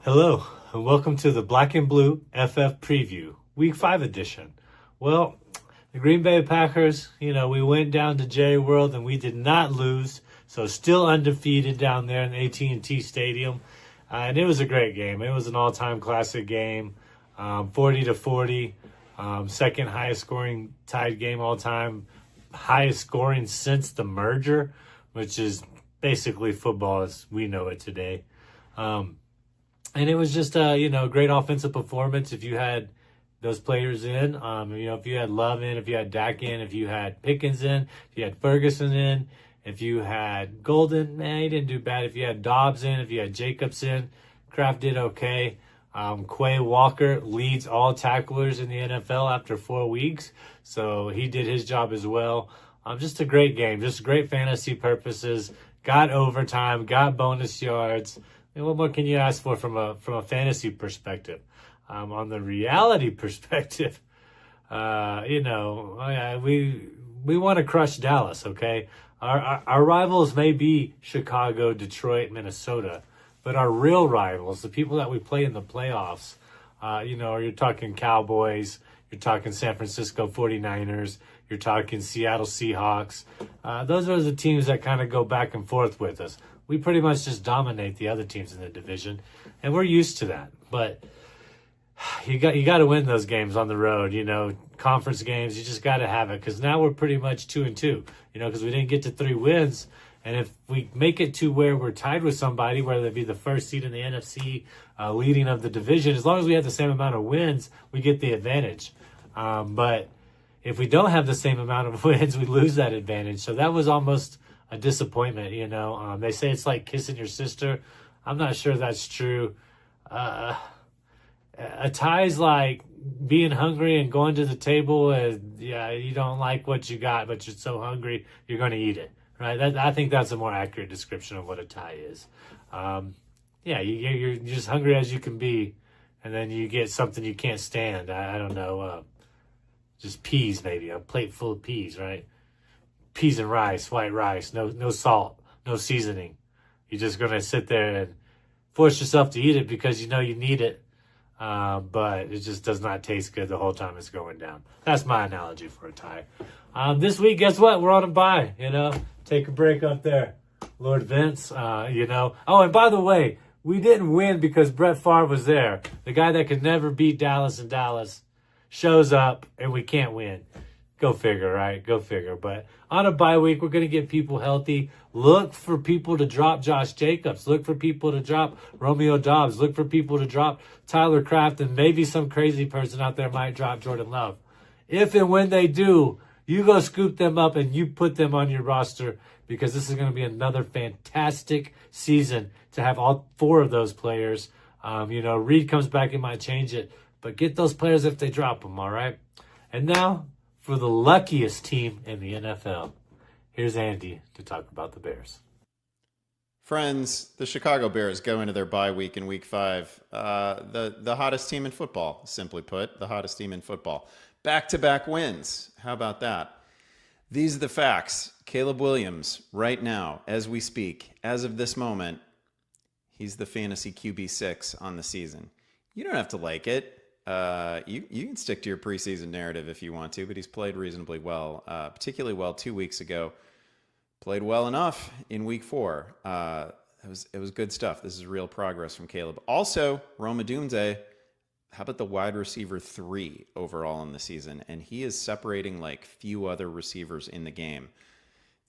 Hello, and welcome to the Black and Blue FF Preview, Week 5 edition. Well, the Green Bay Packers, we went down to Jerry World and we did not lose, so still undefeated down there in the AT&T Stadium. And it was a great game. It was an all-time classic game, 40-40, second highest scoring tied game all time, highest scoring since the merger, which is basically football as we know it today. And it was just a great offensive performance. If you had those players in, if you had Love in, if you had Dak in, if you had Pickens in, if you had Ferguson in, if you had Golden, he didn't do bad. If you had Dobbs in, if you had Jacobs in, Kraft did okay. Quay Walker leads all tacklers in the NFL after 4 weeks, so he did his job as well. Just a great game, just great fantasy purposes. Got overtime, got bonus yards. What more can you ask for from a fantasy perspective? On the reality perspective, we want to crush Dallas. Okay, our rivals may be Chicago, Detroit, Minnesota, but our real rivals, the people that we play in the playoffs, you're talking Cowboys, you're talking San Francisco 49ers, you're talking Seattle Seahawks. Those are the teams that kind of go back and forth with us. We pretty much just dominate the other teams in the division, and we're used to that. But you got to win those games on the road, conference games. You just got to have it, because now we're pretty much 2-2, because we didn't get to 3 wins. And if we make it to where we're tied with somebody, whether it be the first seed in the NFC, leading of the division, as long as we have the same amount of wins, we get the advantage. But if we don't have the same amount of wins, we lose that advantage. So that was almost a disappointment, They say it's like kissing your sister. I'm not sure that's true. A tie's like being hungry and going to the table and, you don't like what you got, but you're so hungry, you're going to eat it, right? I think that's a more accurate description of what a tie is. You're just hungry as you can be, and then you get something you can't stand. I don't know, just peas maybe, a plate full of peas, right? Peas and rice, white rice, no salt, no seasoning. You're just going to sit there and force yourself to eat it because you know you need it, but it just does not taste good the whole time it's going down. That's my analogy for a tie. This week, guess what? We're on a bye, Take a break up there, Lord Vince, Oh, and by the way, we didn't win because Brett Favre was there. The guy that could never beat Dallas in Dallas shows up, and we can't win. Go figure, right? Go figure. But on a bye week, we're going to get people healthy. Look for people to drop Josh Jacobs. Look for people to drop Romeo Dobbs. Look for people to drop Tyler Kraft. And maybe some crazy person out there might drop Jordan Love. If and when they do, you go scoop them up and you put them on your roster, because this is going to be another fantastic season to have all 4 of those players. Reed comes back and might change it. But get those players if they drop them, all right? And now, for the luckiest team in the NFL, here's Andy to talk about the Bears. Friends, the Chicago Bears go into their bye week in week 5. The hottest team in football, simply put, the hottest team in football. Back-to-back wins. How about that? These are the facts. Caleb Williams, right now, as we speak, as of this moment, he's the fantasy QB6 on the season. You don't have to like it. You can stick to your preseason narrative if you want to, but he's played reasonably well, particularly well 2 weeks ago. Played well enough in week 4. It was good stuff. This is real progress from Caleb. Also, Rome Odunze, how about the wide receiver 3 overall in the season? And he is separating like few other receivers in the game.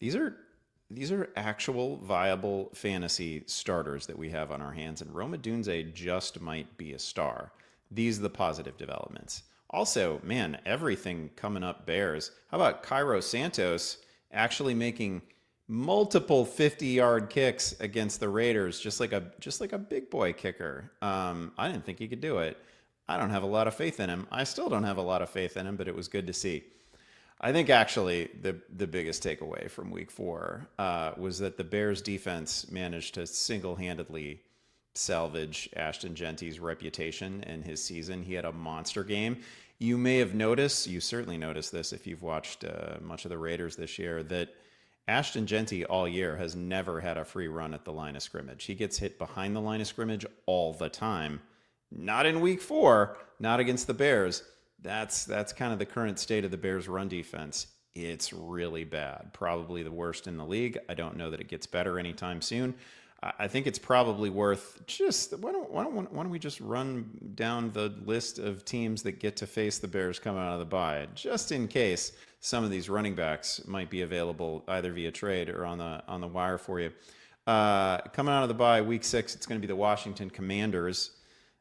These are actual viable fantasy starters that we have on our hands, and Rome Odunze just might be a star. These are the positive developments. Also, man, everything coming up Bears. How about Cairo Santos actually making multiple 50-yard kicks against the Raiders, just like a big boy kicker. I didn't think he could do it. I don't have a lot of faith in him. I still don't have a lot of faith in him, but it was good to see. I think actually the biggest takeaway from week 4 was that the Bears defense managed to single-handedly salvage Ashton Genty's reputation and his season. He had a monster game. You may have noticed, you certainly noticed this if you've watched much of the Raiders this year, that Ashton Genty all year has never had a free run at the line of scrimmage. He gets hit behind the line of scrimmage all the time. Not in week 4, not against the Bears. That's kind of the current state of the Bears' run defense. It's really bad. Probably the worst in the league. I don't know that it gets better anytime soon. I think it's probably worth just why don't we just run down the list of teams that get to face the Bears coming out of the bye, just in case some of these running backs might be available either via trade or on the wire for you. Coming out of the bye, week 6, it's going to be the Washington Commanders.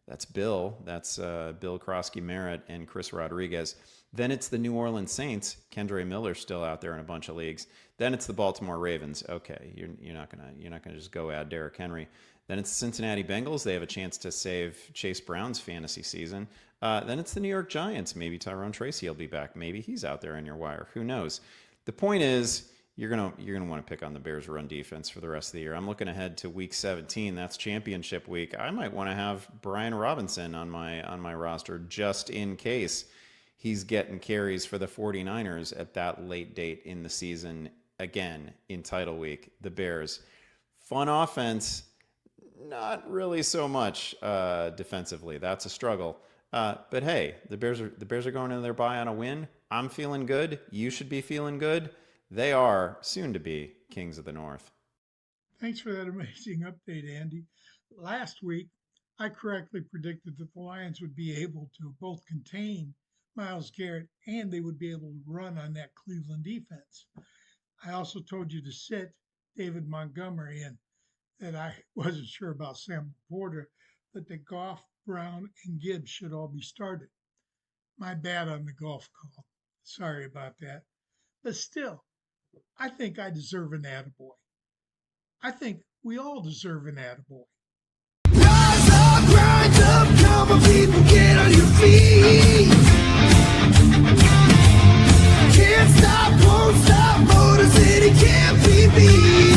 That's Bill. That's Bill Krosky Merritt and Chris Rodriguez. Then it's the New Orleans Saints. Kendre Miller's still out there in a bunch of leagues. Then it's the Baltimore Ravens. Okay, you're not gonna just go add Derrick Henry. Then it's the Cincinnati Bengals. They have a chance to save Chase Brown's fantasy season. Then it's the New York Giants. Maybe Tyrone Tracy will be back. Maybe he's out there in your wire. Who knows? The point is, you're gonna want to pick on the Bears' run defense for the rest of the year. I'm looking ahead to week 17. That's championship week. I might want to have Brian Robinson on my roster just in case he's getting carries for the 49ers at that late date in the season. Again, in title week, the Bears. Fun offense, not really so much defensively. That's a struggle. But hey, the Bears are going into their bye on a win. I'm feeling good. You should be feeling good. They are soon to be Kings of the North. Thanks for that amazing update, Andy. Last week, I correctly predicted that the Lions would be able to both contain Myles Garrett and they would be able to run on that Cleveland defense. I also told you to sit David Montgomery and that I wasn't sure about Sam Porter, but that Goff, Brown, and Gibbs should all be started. My bad on the golf call. Sorry about that. But still, I think I deserve an attaboy. I think we all deserve an attaboy. Rise up, rise up, come on, people, get on your feet. Can't stop, won't stop, Motor City can't be beat.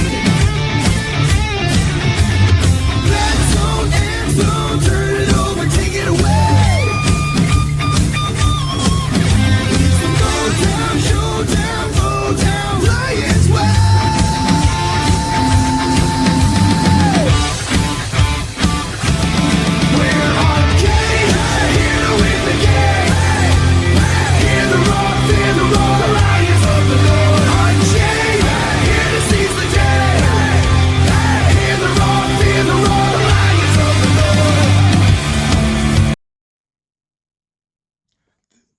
Red zone, end zone, turn it over, take it away. It's the Motown, showdown, Motown, Lions way. We're arcade, here to win the game. Hear the roar, the Lions of the North. Unchained, here to seize the day. Hear the roar, the Lions of the North.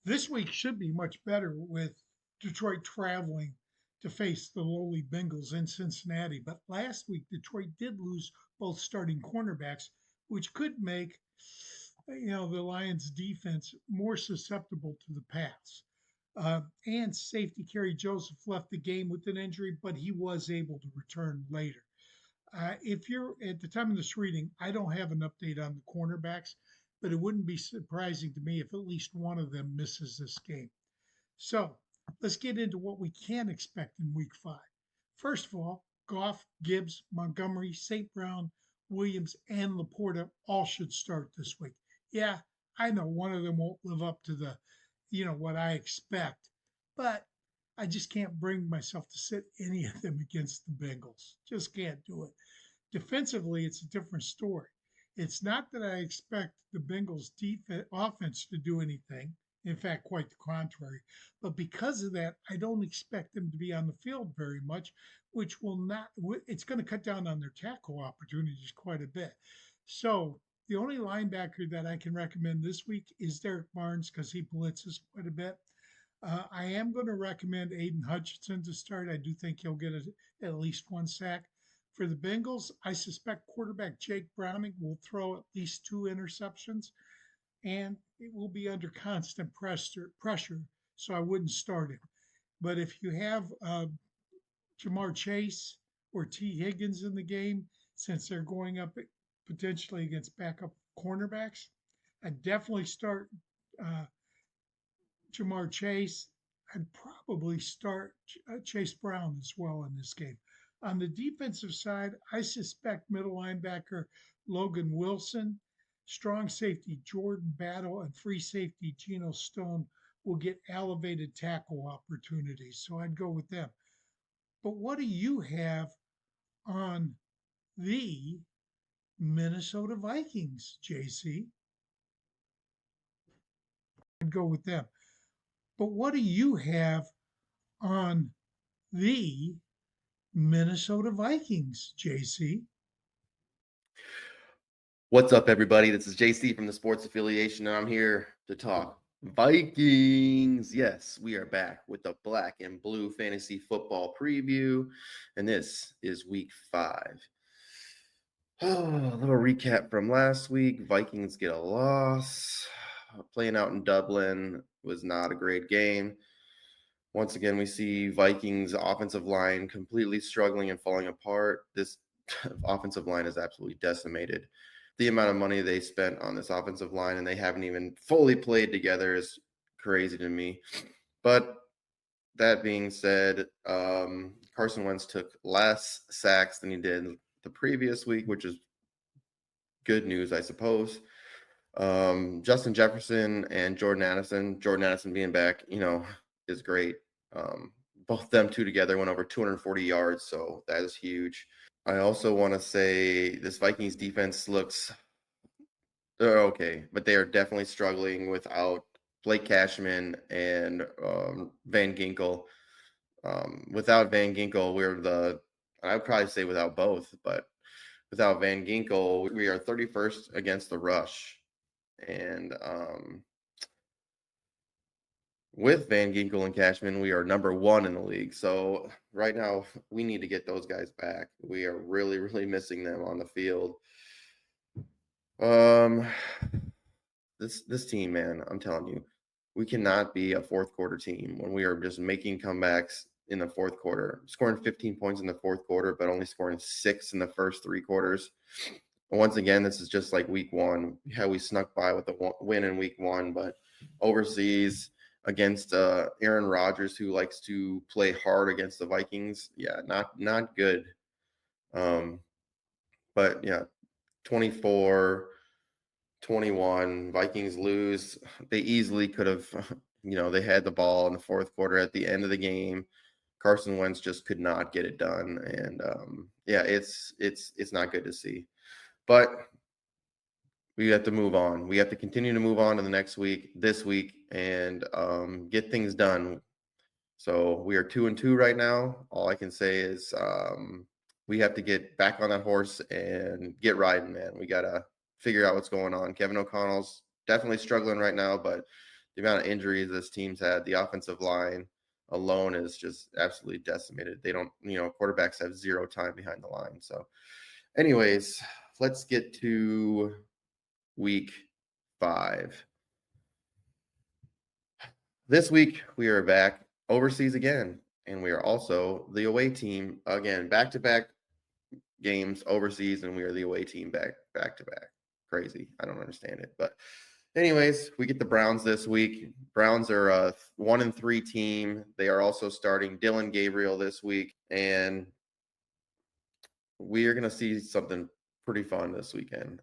This week should be much better with Detroit traveling to face the lowly Bengals in Cincinnati. But last week, Detroit did lose both starting cornerbacks, which could make the Lions' defense more susceptible to the pass. And safety Kerry Joseph left the game with an injury, but he was able to return later. If you're at the time of this reading, I don't have an update on the cornerbacks, but it wouldn't be surprising to me if at least one of them misses this game. So let's get into what we can expect in week 5. First of all, Goff, Gibbs, Montgomery, St. Brown, Williams, and Laporta all should start this week. Yeah, I know one of them won't live up to the, what I expect, but I just can't bring myself to sit any of them against the Bengals. Just can't do it. Defensively, it's a different story. It's not that I expect the Bengals' offense to do anything. In fact, quite the contrary. But because of that, I don't expect them to be on the field very much, which will not, it's going to cut down on their tackle opportunities quite a bit. So the only linebacker that I can recommend this week is Derek Barnes because he blitzes quite a bit. I am going to recommend Aiden Hutchinson to start. I do think he'll get at least one sack. For the Bengals, I suspect quarterback Jake Browning will throw at least 2 interceptions, and it will be under constant pressure, so I wouldn't start him. But if you have Jamar Chase or T. Higgins in the game, since they're going up potentially against backup cornerbacks, I'd definitely start Jamar Chase. I'd probably start Chase Brown as well in this game. On the defensive side, I suspect middle linebacker Logan Wilson, strong safety Jordan Battle, and free safety Geno Stone will get elevated tackle opportunities. So I'd go with them. But what do you have on the Minnesota Vikings, JC? I'd go with them. But what do you have on the Minnesota Vikings, JC? What's up, everybody? This is JC from the Sports Affiliation, and I'm here to talk Vikings. Yes, we are back with the Black and Blue Fantasy Football Preview, and this is Week 5. A little recap from last week. Vikings get a loss. Playing out in Dublin was not a great game. Once again, we see Vikings offensive line completely struggling and falling apart. This offensive line is absolutely decimated. The amount of money they spent on this offensive line and they haven't even fully played together is crazy to me. But that being said, Carson Wentz took less sacks than he did the previous week, which is good news, I suppose. Justin Jefferson and Jordan Addison being back, is great. Both them two together went over 240 yards, so that is huge. I also want to say this Vikings defense looks okay, but they are definitely struggling without Blake Cashman and Van Ginkel. Without Van Ginkel, I would probably say without both, but without Van Ginkel, we are 31st against the rush. And with Van Ginkel and Cashman, we are number 1 in the league. So right now, we need to get those guys back. We are really, really missing them on the field. This team, man, I'm telling you, we cannot be a fourth quarter team when we are just making comebacks in the fourth quarter, scoring 15 points in the fourth quarter, but only scoring 6 in the first 3 quarters. And once again, this is just like week 1, how we snuck by with the win in week 1, but overseas against Aaron Rodgers, who likes to play hard against the Vikings. Yeah, not good. But yeah, 24-21, Vikings lose. They easily could have, they had the ball in the fourth quarter at the end of the game. Carson Wentz just could not get it done. And it's not good to see. But we have to move on. We have to continue to move on to the next week, this week, and get things done. So we are 2-2 right now. All I can say is we have to get back on that horse and get riding, man. We got to figure out what's going on. Kevin O'Connell's definitely struggling right now, but the amount of injuries this team's had, the offensive line alone is just absolutely decimated. They don't, quarterbacks have 0 time behind the line. So anyways, let's get to Week 5. This week, we are back overseas again, and we are also the away team again, back-to-back games overseas, and we are the away team back-to-back. Crazy. I don't understand it. But anyways, we get the Browns this week. Browns are a 1-3 team. They are also starting Dylan Gabriel this week, and we are going to see something pretty fun this weekend.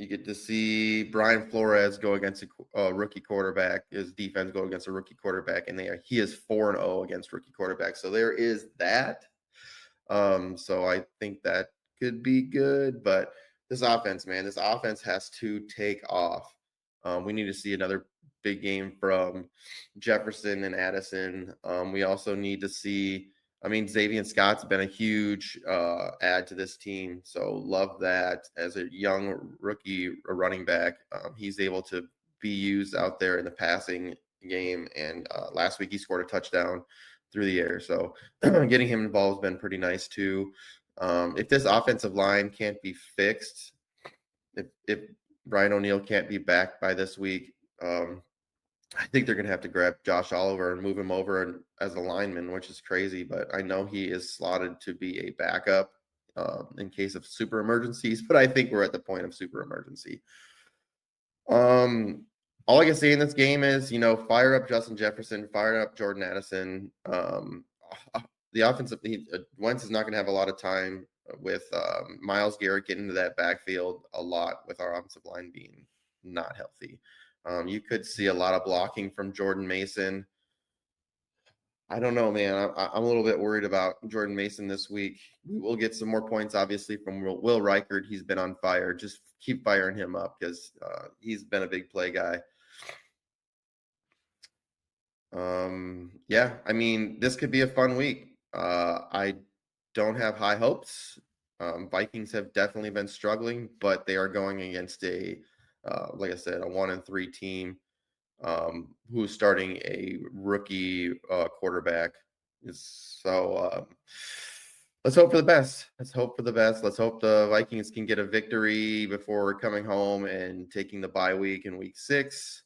You get to see Brian Flores go against a rookie quarterback, his defense go against a rookie quarterback, and he is 4-0 against rookie quarterbacks. So there is that. So I think that could be good, but this offense has to take off. We need to see another big game from Jefferson and Addison. We also need to see, Xavier Scott's been a huge add to this team. So love that as a young rookie running back. He's able to be used out there in the passing game. And last week he scored a touchdown through the air. So getting him involved has been pretty nice too. If this offensive line can't be fixed, if Brian O'Neill can't be back by this week, I think they're going to have to grab Josh Oliver and move him over as a lineman, which is crazy. But I know he is slotted to be a backup in case of super emergencies. But I think we're at the point of super emergency. All I can say in this game is, fire up Justin Jefferson, fire up Jordan Addison. The offensive Wentz is not going to have a lot of time with Myles Garrett getting into that backfield a lot with our offensive line being not healthy. You could see a lot of blocking from Jordan Mason. I don't know, man. I'm a little bit worried about Jordan Mason this week. We will get some more points, obviously, from Will Reichard. He's been on fire. Just keep firing him up because he's been a big play guy. Yeah, I mean, this could be a fun week. I don't have high hopes. Vikings have definitely been struggling, but they are going against like I said, a 1-3 team who's starting a rookie quarterback. So let's hope for the best. Let's hope for the best. Let's hope the Vikings can get a victory before coming home and taking the bye week in week 6.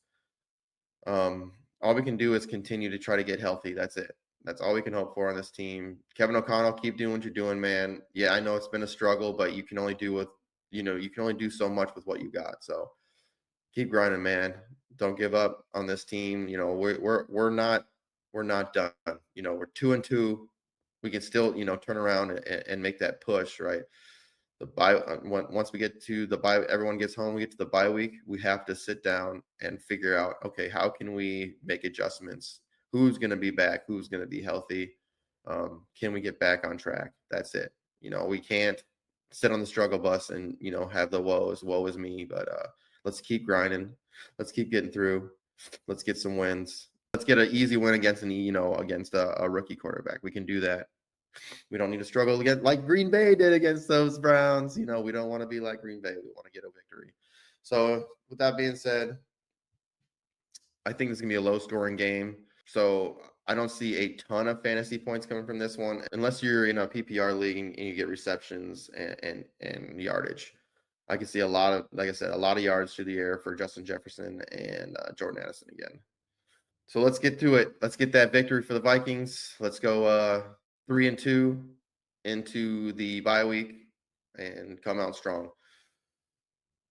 All we can do is continue to try to get healthy. That's it. That's all we can hope for on this team. Kevin O'Connell, keep doing what you're doing, man. Yeah, I know it's been a struggle, but you can only do so much with what you got. So keep grinding, man. Don't give up on this team. We're not done. We're 2-2. We can still, turn around and make that push, right? The bye once we get to the bye, everyone gets home. We get to the bye week. We have to sit down and figure out, okay, how can we make adjustments? Who's going to be back? Who's going to be healthy? Can we get back on track? That's it. We can't sit on the struggle bus and have the woe is me. But let's keep grinding. Let's keep getting through. Let's get some wins. Let's get an easy win against a rookie quarterback. We can do that. We don't need to struggle again like Green Bay did against those Browns. We don't want to be like Green Bay. We want to get a victory. So with that being said, I think this is going to be a low-scoring game. So I don't see a ton of fantasy points coming from this one unless you're in a PPR league and you get receptions and yardage. I can see a lot of yards through the air for Justin Jefferson and Jordan Addison again. So let's get to it. Let's get that victory for the Vikings. Let's go 3-2 into the bye week and come out strong.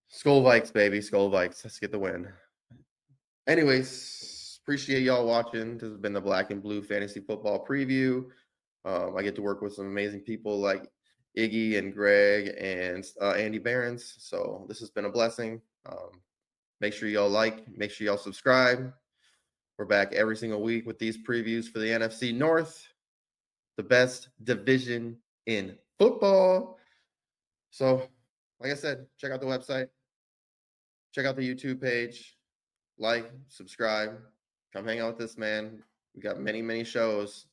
Skull Vikes, baby. Skull Vikes. Let's get the win. Anyways, appreciate y'all watching. This has been the Black and Blue Fantasy Football Preview. I get to work with some amazing people like Iggy and Greg and Andy Behrens. So this has been a blessing. Make sure y'all make sure y'all subscribe. We're back every single week with these previews for the NFC North, the best division in football. So, like I said, check out the website, check out the YouTube page, like, subscribe, come hang out with this man. We got many, many shows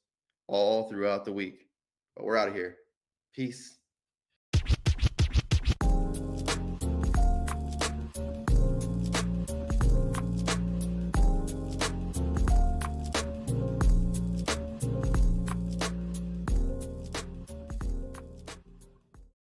all throughout the week, but we're out of here. Peace.